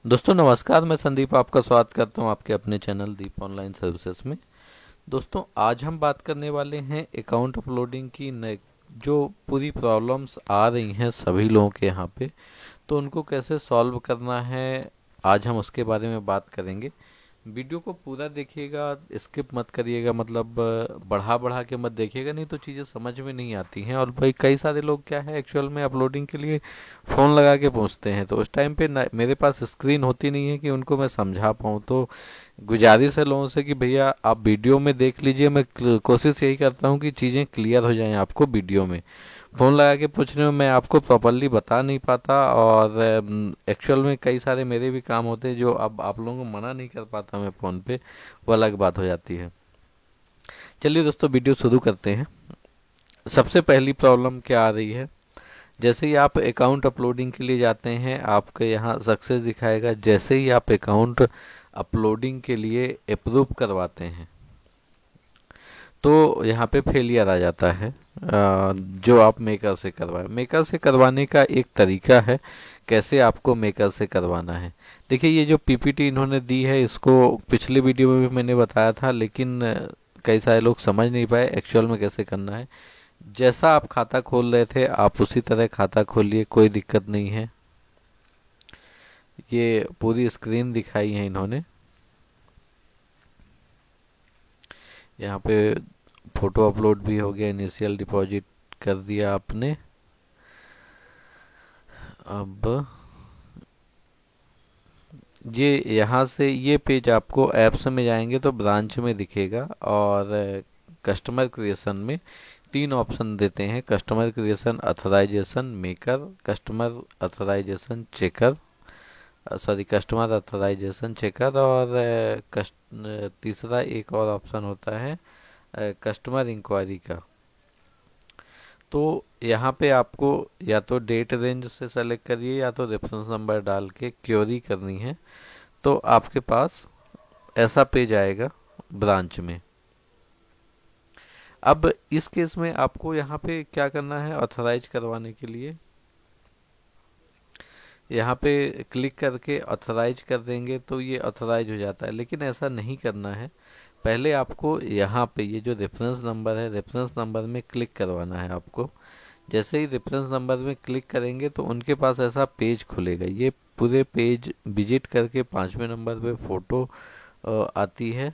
दोस्तों नमस्कार। मैं संदीप आपका स्वागत करता हूं आपके अपने चैनल दीप ऑनलाइन सर्विसेज में। दोस्तों आज हम बात करने वाले हैं अकाउंट अपलोडिंग की जो पूरी प्रॉब्लम्स आ रही हैं सभी लोगों के यहाँ पे, तो उनको कैसे सॉल्व करना है आज हम उसके बारे में बात करेंगे। वीडियो को पूरा देखिएगा, स्किप मत करिएगा, मतलब बढ़ा बढ़ा के मत देखिएगा, नहीं तो चीज़ें समझ में नहीं आती हैं। और भाई कई सारे लोग क्या है एक्चुअल में अपलोडिंग के लिए फ़ोन लगा के पूछते हैं, तो उस टाइम पे मेरे पास स्क्रीन होती नहीं है कि उनको मैं समझा पाऊँ। तो गुजारिश है लोगों से कि भैया आप वीडियो में देख लीजिए। मैं कोशिश यही करता हूँ कि चीज़ें क्लियर हो जाएं आपको वीडियो में। फ़ोन लगा के पूछने में मैं आपको प्रॉपरली बता नहीं पाता, और एक्चुअल में कई सारे मेरे भी काम होते हैं जो अब आप लोगों को मना नहीं कर पाता मैं फ़ोन पे, वो अलग बात हो जाती है। चलिए दोस्तों वीडियो शुरू करते हैं। सबसे पहली प्रॉब्लम क्या आ रही है, जैसे ही आप अकाउंट अपलोडिंग के लिए जाते हैं आपके यहाँ सक्सेस दिखाएगा। जैसे ही आप अकाउंट अपलोडिंग के लिए अप्रूव करवाते हैं तो यहाँ पे फेलियर आ जाता है। जो आप मेकर से करवाए, मेकर से करवाने का एक तरीका है कैसे आपको मेकर से करवाना है। देखिए ये जो पीपीटी इन्होंने दी है इसको पिछले वीडियो में भी मैंने बताया था, लेकिन कई सारे लोग समझ नहीं पाए एक्चुअल में कैसे करना है। जैसा आप खाता खोल रहे थे आप उसी तरह खाता खोलिए, कोई दिक्कत नहीं है। ये पूरी स्क्रीन दिखाई है इन्होंने, यहाँ पे फोटो अपलोड भी हो गया, इनिशियल डिपॉजिट कर दिया आपने। अब ये यहाँ से ये पेज आपको ऐप्स में जाएंगे तो ब्रांच में दिखेगा, और कस्टमर क्रिएशन में तीन ऑप्शन देते हैं: customer creation, authorisation maker, customer authorisation checker, sorry customer authorisation checker, और तीसरा एक और ऑप्शन होता है कस्टमर इंक्वायरी का। तो यहाँ पे आपको या तो डेट रेंज से सेलेक्ट करिए या तो रेफरेंस नंबर डाल के क्वेरी करनी है, तो आपके पास ऐसा पेज आएगा ब्रांच में। अब इस केस में आपको यहाँ पे क्या करना है, ऑथराइज करवाने के लिए यहाँ पे क्लिक करके ऑथराइज कर देंगे तो ये ऑथराइज हो जाता है। लेकिन ऐसा नहीं करना है, पहले आपको यहाँ पे ये जो रेफरेंस नंबर है, रेफरेंस नंबर में क्लिक करवाना है आपको। जैसे ही रेफरेंस नंबर में क्लिक करेंगे तो उनके पास ऐसा पेज खुलेगा। ये पूरे पेज विजिट करके 5वें नंबर पे फोटो आती है।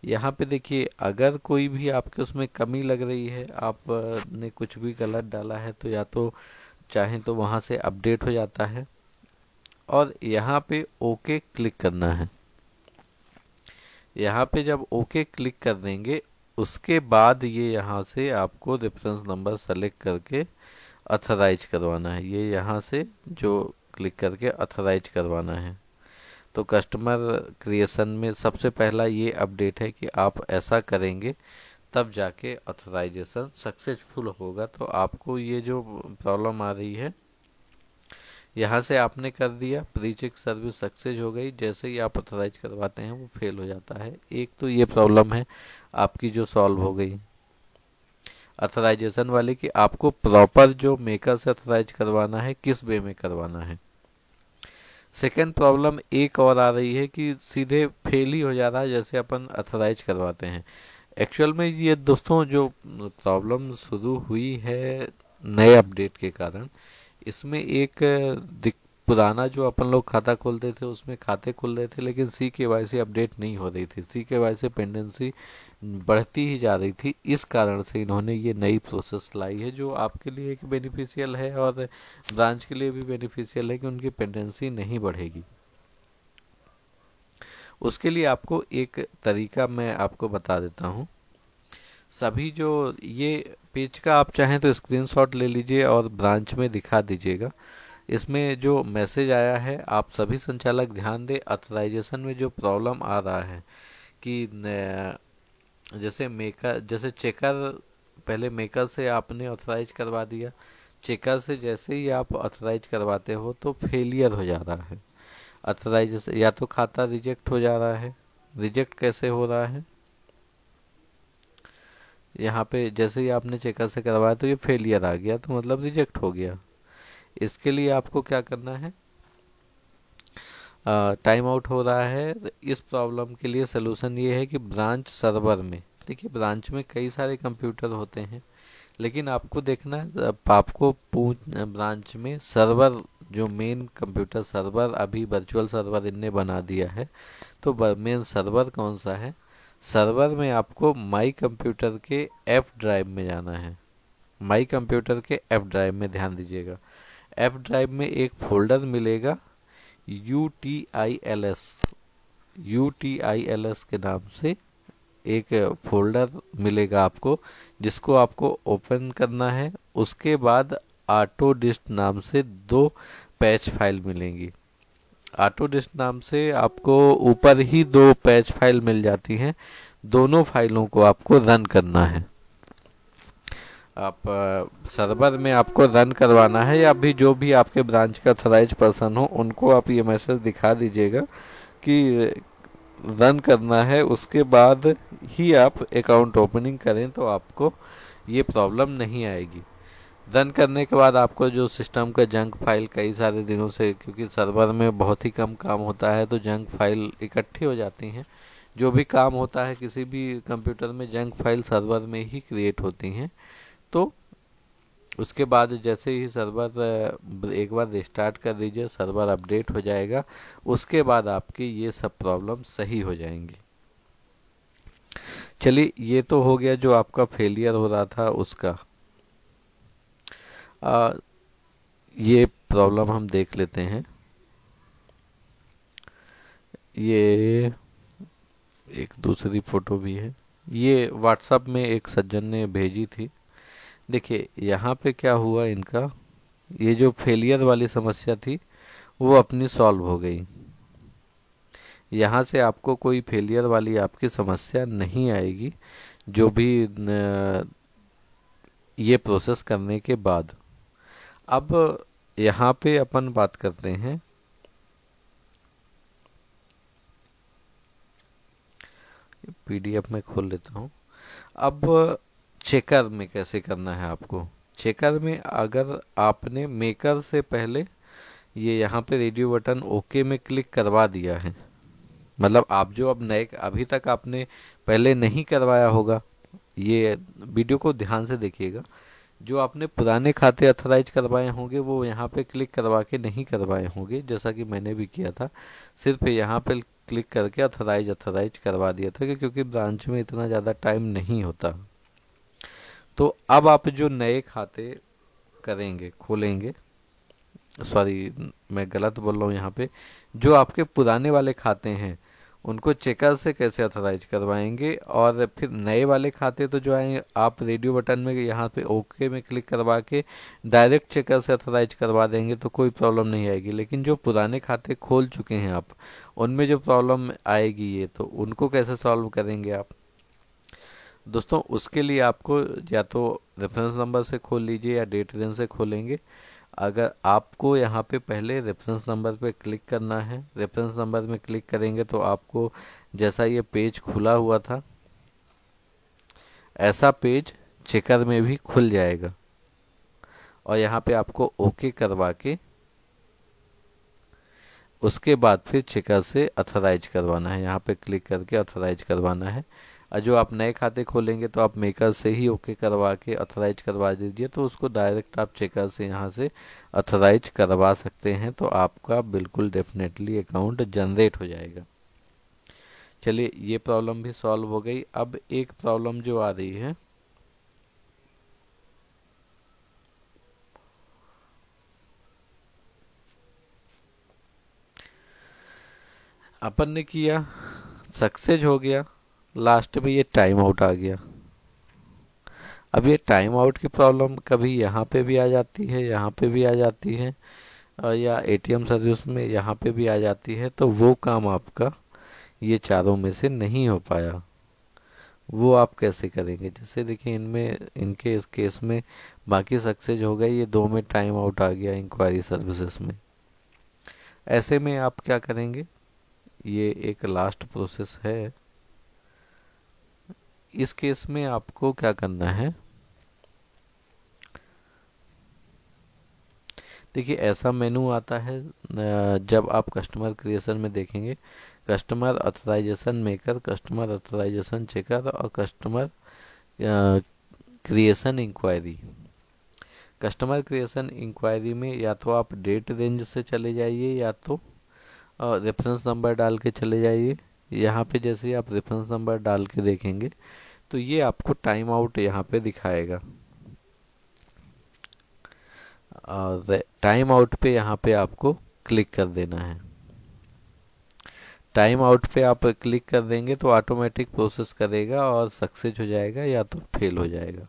यहाँ पे देखिए अगर कोई भी आपके उसमें कमी लग रही है, आपने कुछ भी गलत डाला है, तो या तो चाहें तो वहाँ से अपडेट हो जाता है, और यहाँ पे ओके क्लिक करना है। यहाँ पे जब ओके क्लिक कर देंगे उसके बाद ये यहाँ से आपको रेफरेंस नंबर सेलेक्ट करके अथराइज करवाना है। ये यहाँ से जो क्लिक करके अथराइज करवाना है। तो कस्टमर क्रिएशन में सबसे पहला ये अपडेट है कि आप ऐसा करेंगे तब जाके अथराइजेशन सक्सेसफुल होगा। तो आपको ये जो प्रॉब्लम आ रही है यहाँ से आपने कर दिया, प्री चेक सर्विस सक्सेस हो गई, जैसे ही आप अथराइज करवाते हैं वो फेल हो जाता है। एक तो ये प्रॉब्लम है आपकी जो सॉल्व हो गई अथराइजेशन वाले की। आपको प्रॉपर जो मेकर से अथराइज करवाना है किस वे में करवाना है। सेकेंड प्रॉब्लम एक और आ रही है कि सीधे फेल ही हो जा रहा है जैसे अपन अथराइज करवाते हैं। एक्चुअल में ये दोस्तों जो प्रॉब्लम शुरू हुई है नए अपडेट के कारण, इसमें एक पुराना जो अपन लोग खाता खोलते थे उसमें खाते खुल रहे थे, लेकिन CKYC अपडेट नहीं हो रही थी। CKYC पेंडेंसी बढ़ती ही जा रही थी। इस कारण से इन्होंने ये नई प्रोसेस लाई है जो आपके लिए एक बेनिफिशियल है और ब्रांच के लिए भी बेनिफिशियल है कि उनकी पेंडेंसी नहीं बढ़ेगी। उसके लिए आपको एक तरीका मैं आपको बता देता हूँ। सभी जो ये पेज का आप चाहें तो स्क्रीनशॉट ले लीजिए और ब्रांच में दिखा दीजिएगा। इसमें जो मैसेज आया है आप सभी संचालक ध्यान दें, अथराइजेशन में जो प्रॉब्लम आ रहा है कि जैसे चेकर, पहले मेकर से आपने ऑथराइज करवा दिया, चेकर से जैसे ही आप ऑथराइज करवाते हो तो फेलियर हो जा रहा है। अथराइजेशन या तो खाता रिजेक्ट हो जा रहा है। रिजेक्ट कैसे हो रहा है, यहाँ पे जैसे ही आपने चेकर से करवाया तो ये फेलियर आ गया, तो मतलब रिजेक्ट हो गया। इसके लिए आपको क्या करना है, टाइम आउट हो रहा है। इस प्रॉब्लम के लिए सलूशन ये है कि ब्रांच सर्वर में, देखिए ब्रांच में कई सारे कंप्यूटर होते हैं, लेकिन आपको देखना है आपको ब्रांच में सर्वर, जो मेन कंप्यूटर सर्वर अभी वर्चुअल सर्वर इनने बना दिया है, तो मेन सर्वर कौन सा है। सर्वर में आपको माई कंप्यूटर के एफ ड्राइव में जाना है। माई कंप्यूटर के एफ ड्राइव में ध्यान दीजिएगा, एफ ड्राइव में एक फोल्डर मिलेगा UTILS, UTILS के नाम से एक फोल्डर मिलेगा आपको, जिसको आपको ओपन करना है। उसके बाद ऑटो डिस्क नाम से 2 पैच फाइल मिलेंगी। ऑटो डिस्क नाम से आपको ऊपर ही 2 पैच फाइल मिल जाती हैं। दोनों फाइलों को आपको रन करना है। आप सर्वर में आपको रन करवाना है, या भी जो भी आपके ब्रांच का ऑथराइज पर्सन हो उनको आप ये मैसेज दिखा दीजिएगा कि रन करना है। उसके बाद ही आप अकाउंट ओपनिंग करें तो आपको ये प्रॉब्लम नहीं आएगी। रन करने के बाद आपको जो सिस्टम का जंक फाइल कई सारे दिनों से, क्योंकि सर्वर में बहुत ही कम काम होता है तो जंक फाइल इकट्ठी हो जाती हैं। जो भी काम होता है किसी भी कंप्यूटर में, जंक फाइल सर्वर में ही क्रिएट होती हैं। तो उसके बाद जैसे ही सर्वर एक बार रिस्टार्ट कर दीजिए, सर्वर अपडेट हो जाएगा। उसके बाद आपकी ये सब प्रॉब्लम सही हो जाएंगी। चलिए, ये तो हो गया जो आपका फेलियर हो रहा था उसका। ये प्रॉब्लम हम देख लेते हैं। ये एक दूसरी फोटो भी है, ये व्हाट्सएप में एक सज्जन ने भेजी थी। देखिए यहाँ पे क्या हुआ इनका, ये जो फेलियर वाली समस्या थी वो अपनी सॉल्व हो गई। यहाँ से आपको कोई फेलियर वाली आपकी समस्या नहीं आएगी, जो भी ये प्रोसेस करने के बाद। अब यहाँ पे अपन बात करते हैं PDF में खोल लेता हूँ। अब चेकर में कैसे करना है आपको। चेकर में अगर आपने मेकर से पहले ये यहाँ पे रेडियो बटन ओके में क्लिक करवा दिया है, मतलब आप जो अब नए, अभी तक आपने पहले नहीं करवाया होगा, ये वीडियो को ध्यान से देखिएगा। जो आपने पुराने खाते अथराइज करवाए होंगे वो यहाँ पे क्लिक करवा के नहीं करवाए होंगे, जैसा कि मैंने भी किया था। सिर्फ यहाँ पे क्लिक करके अथराइज करवा दिया था, क्योंकि ब्रांच में इतना ज़्यादा टाइम नहीं होता। तो अब आप जो नए खाते करेंगे, खोलेंगे, सॉरी मैं गलत बोल रहा हूँ यहाँ पे, जो आपके पुराने वाले खाते हैं उनको चेकर से कैसे अथराइज करवाएंगे, और फिर नए वाले खाते तो जो आए आप रेडियो बटन में यहाँ पे ओके में क्लिक करवा के डायरेक्ट चेकर से अथराइज करवा देंगे तो कोई प्रॉब्लम नहीं आएगी। लेकिन जो पुराने खाते खोल चुके हैं आप, उनमें जो प्रॉब्लम आएगी ये, तो उनको कैसे सॉल्व करेंगे आप। दोस्तों उसके लिए आपको या तो रेफरेंस नंबर से खोल लीजिए या डेट रेंज से खोलेंगे। अगर आपको यहाँ पे पहले रेफरेंस नंबर पे क्लिक करना है, रेफरेंस नंबर में क्लिक करेंगे तो आपको जैसा ये पेज खुला हुआ था ऐसा पेज चेकर में भी खुल जाएगा। और यहाँ पे आपको ओके करवा के उसके बाद फिर चेकर से अथराइज करवाना है, यहाँ पे क्लिक करके अथराइज करवाना है। और जो आप नए खाते खोलेंगे तो आप मेकर से ही ओके करवा के अथराइज करवा दीजिए, तो उसको डायरेक्ट आप चेकर से यहाँ से अथराइज करवा सकते हैं, तो आपका बिल्कुल डेफिनेटली अकाउंट जनरेट हो जाएगा। चलिए ये प्रॉब्लम भी सॉल्व हो गई। अब एक प्रॉब्लम जो आ रही है, अपन ने किया, सक्सेस हो गया, लास्ट में ये टाइम आउट आ गया। अब ये टाइम आउट की प्रॉब्लम कभी यहाँ पे भी आ जाती है, यहाँ पे भी आ जाती है, या ATM सर्विस में यहाँ पे भी आ जाती है। तो वो काम आपका ये चारों में से नहीं हो पाया, वो आप कैसे करेंगे। जैसे देखिए इनमें, इनके इस केस में बाकी सक्सेस हो गई, ये 2 में टाइम आउट आ गया इंक्वायरी सर्विसेज में। ऐसे में आप क्या करेंगे, ये एक लास्ट प्रोसेस है। इस केस में आपको क्या करना है, देखिए ऐसा मेनू आता है जब आप कस्टमर क्रिएशन में देखेंगे, customer authorization maker, customer authorization checker और customer creation inquiry. Customer creation inquiry में या तो आप डेट रेंज से चले जाइए या तो रेफरेंस नंबर डाल के चले जाइए। यहाँ पे जैसे ही आप रेफरेंस नंबर डाल के देखेंगे तो ये आपको टाइम आउट यहाँ पे दिखाएगा, और टाइम आउट पे यहाँ पे आपको क्लिक कर देना है। टाइम आउट पे आप क्लिक कर देंगे तो ऑटोमेटिक प्रोसेस करेगा और सक्सेस हो जाएगा या तो फेल हो जाएगा।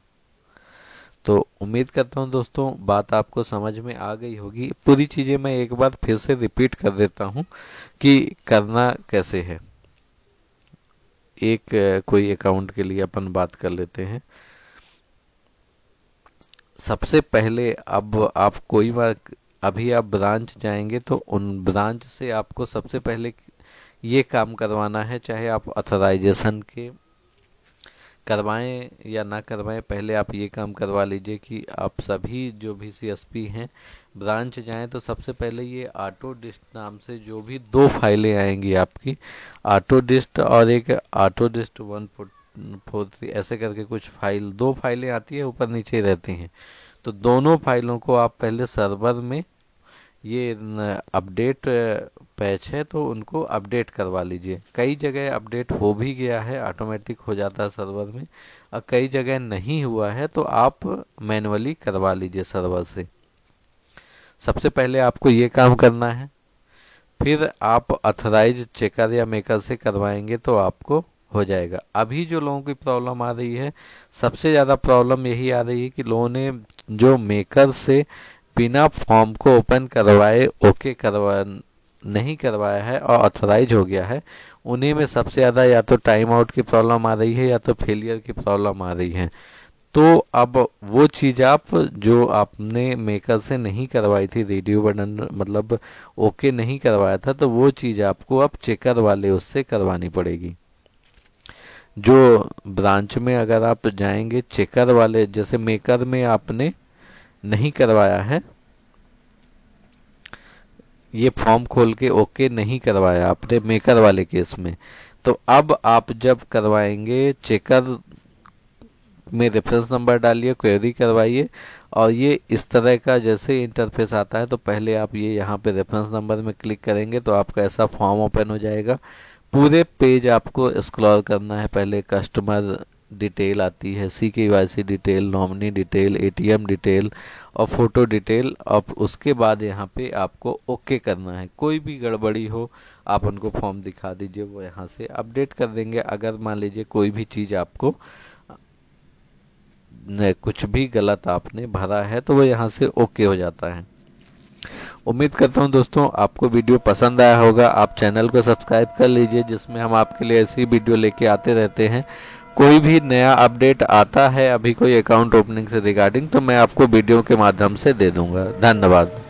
तो उम्मीद करता हूँ दोस्तों बात आपको समझ में आ गई होगी। पूरी चीजें मैं एक बार फिर से रिपीट कर देता हूँ कि करना कैसे है। एक कोई अकाउंट के लिए अपन बात कर लेते हैं। सबसे पहले अब आप कोई बार अभी आप ब्रांच जाएंगे तो उन ब्रांच से आपको सबसे पहले ये काम करवाना है, चाहे आप ऑथराइजेशन के करवाएं या ना करवाएं, पहले आप ये काम करवा लीजिए कि आप सभी जो भी सीएसपी हैं ब्रांच जाएं तो सबसे पहले ये ऑटो डिस्ट नाम से जो भी 2 फाइलें आएंगी आपकी, ऑटो डिस्ट और एक ऑटो डिस्ट 143 ऐसे करके कुछ फाइल, 2 फाइलें आती है, ऊपर नीचे रहती हैं। तो दोनों फाइलों को आप पहले सर्वर में, ये अपडेट पैच है तो उनको अपडेट करवा लीजिए। कई जगह अपडेट हो भी गया है, ऑटोमेटिक हो जाता है सर्वर में, और कई जगह नहीं हुआ है तो आप मैन्युअली करवा लीजिए सर्वर से। सबसे पहले आपको ये काम करना है, फिर आप ऑथराइज चेकर या मेकर से करवाएंगे तो आपको हो जाएगा। अभी जो लोगों की प्रॉब्लम आ रही है, सबसे ज़्यादा प्रॉब्लम यही आ रही है कि लोगों ने जो मेकर से बिना फॉर्म को ओपन करवाए ओके नहीं करवाया है और ऑथराइज हो गया है, उन्हीं में सबसे ज़्यादा या तो टाइम आउट की प्रॉब्लम आ रही है या तो फेलियर की प्रॉब्लम आ रही है। तो अब वो चीज़ आप जो आपने मेकर से नहीं करवाई थी, रेडियो बटन मतलब ओके नहीं करवाया था, तो वो चीज़ आपको अब चेकर वाले उससे करवानी पड़ेगी। जो ब्रांच में अगर आप जाएंगे चेकर वाले, जैसे मेकर में आपने नहीं करवाया है, ये फॉर्म खोल के ओके नहीं करवाया आपने मेकर वाले केस में, तो अब आप जब करवाएंगे चेकर में रेफरेंस नंबर डालिए, क्वेरी करवाइए, और ये इस तरह का जैसे इंटरफेस आता है तो पहले आप ये यहाँ पे रेफरेंस नंबर में क्लिक करेंगे तो आपका ऐसा फॉर्म ओपन हो जाएगा। पूरे पेज आपको स्क्रॉल करना है, पहले कस्टमर डिटेल आती है, CKYC detail, nominee detail, ATM detail और फोटो डिटेल, और उसके बाद यहाँ पे आपको ओके करना है। कोई भी गड़बड़ी हो आप उनको फॉर्म दिखा दीजिए, वो यहाँ से अपडेट कर देंगे। अगर मान लीजिए कोई भी चीज़ आपको कुछ भी गलत आपने भरा है तो वो यहाँ से ओके हो जाता है। उम्मीद करता हूँ दोस्तों आपको वीडियो पसंद आया होगा। आप चैनल को सब्सक्राइब कर लीजिए, जिसमें हम आपके लिए ऐसी वीडियो लेके आते रहते हैं। कोई भी नया अपडेट आता है अभी कोई अकाउंट ओपनिंग से रिगार्डिंग, तो मैं आपको वीडियो के माध्यम से दे दूंगा। धन्यवाद।